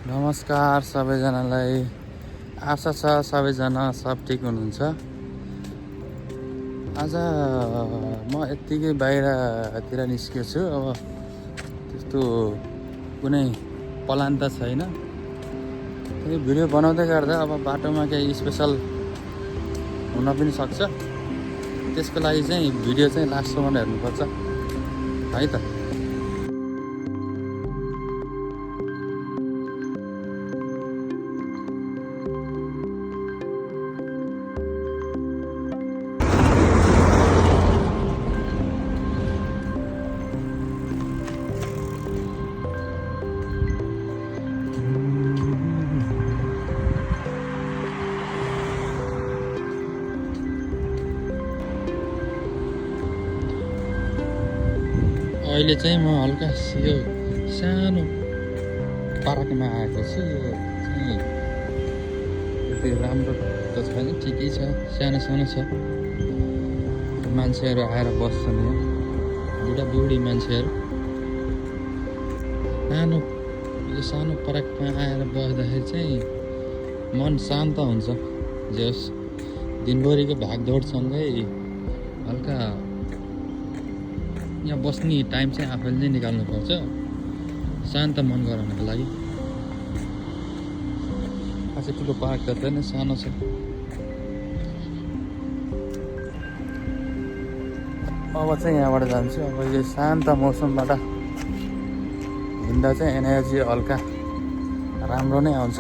नमस्कार सबैजनालाई। आशा छ सबैजना सब ठिक हुनुहुन्छ। आज म यत्तिकै बाहिरतिर निस्केको छु। अब त्यस्तो कुनै प्लान त छैन। त्यही भिडियो बनाउँदै गर्दा अब बाटोमा केही स्पेसल हुन पनि सक्छ। त्यसको लागि चाहिँ भिडियो चाहिँ लास्टसम्म हेर्नुपर्छ है त। अहिले चाहिँ म हल्का यो सानो पार्कमा आएको छु। यो चाहिँ त्यति राम्रो त छैन, ठिकै छ, सानो सानो छ। मान्छेहरू आएर बस्छन् यहाँ, बुढाबुढी मान्छेहरू। यो सानो पार्कमा आएर बस्दाखेरि चाहिँ मन शान्त हुन्छ। जस दिनभरिको भागदौडसँगै हल्का यहाँ बस्ने टाइम चाहिँ आफैले नै निकाल्नुपर्छ शान्त मन गराउनको लागि। खासै ठुलो पार्क त छैन, सानो छ। अब चाहिँ यहाँबाट जान्छु। अब यो शान्त मौसमबाट हिँड्दा चाहिँ एनर्जी हल्का राम्रो नै आउँछ।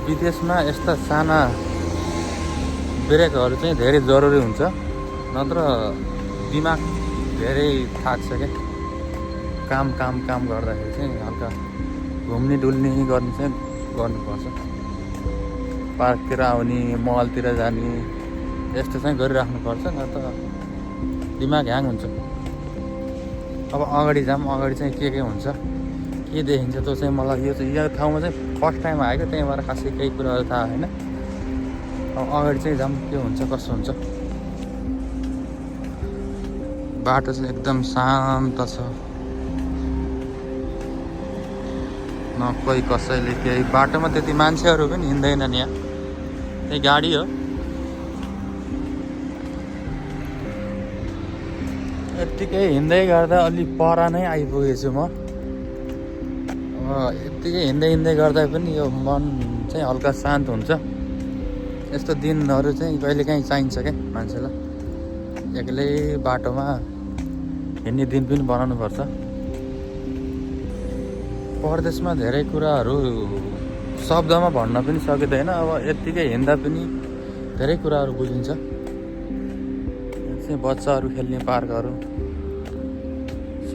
विदेशमा यस्ता साना ब्रेकहरू चाहिँ धेरै जरुरी हुन्छ, नत्र दिमाग धेरै थाक्छ क्या। काम गर्दाखेरि चाहिँ हल्का घुम्ने डुल्ने गर्ने चाहिँ गर्नुपर्छ। पार्कतिर आउने, मलतिर जाने यस्तो चाहिँ गरिराख्नुपर्छ, नत्र दिमाग ह्याङ हुन्छ। अब अगाडि चाहिँ के हुन्छ, के देखिन्छ त्यो चाहिँ मलाई यो ठाउँमा चाहिँ फर्स्ट टाइम आएको, त्यही भएर खासै केही कुराहरू थाहा छैन। अब अगाडि चाहिँ के हुन्छ, कसो हुन्छ। बाटो चाहिँ एकदम शान्त छ, न कोही कसैले केही। बाटोमा त्यति मान्छेहरू पनि हिँड्दैनन्, यहाँ त्यही गाडी हो। यत्तिकै हिँड्दै गर्दा अलि पर नै आइपुगेछु म। यत्तिकै हिँड्दै गर्दा पनि यो मन चाहिँ हल्का शान्त हुन्छ। यस्तो दिनहरू चाहिँ कहिलेकाहीँ चाहिन्छ क्या मान्छेलाई। एक्लै बाटोमा हिँड्ने दिन पनि बनाउनुपर्छ। परदेशमा धेरै कुराहरू शब्दमा भन्न पनि सकिँदैन। अब यत्तिकै हिँड्दा पनि धेरै कुराहरू बुझिन्छ। चाहिँ बच्चाहरू खेल्ने पार्कहरू छ।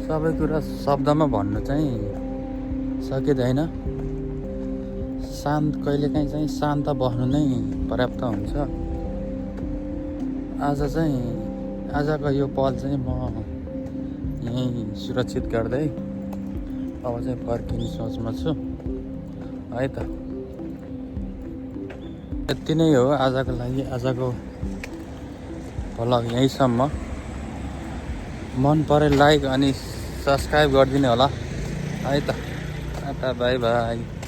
सबै कुरा शब्दमा भन्नु चाहिँ सकिँदैन। कहिलेकाहीँ चाहिँ शान्त बस्नु नै पर्याप्त हुन्छ। आजको यो पल चाहिँ म यहीँ सुरक्षित गर्दै अब चाहिँ फर्किने सोचमा छु है त। यति नै हो आजको लागि। आजको भ्लग यहीँसम्म। मन परे लाइक अनि सब्सक्राइब गरिदिनु होला है त। By by.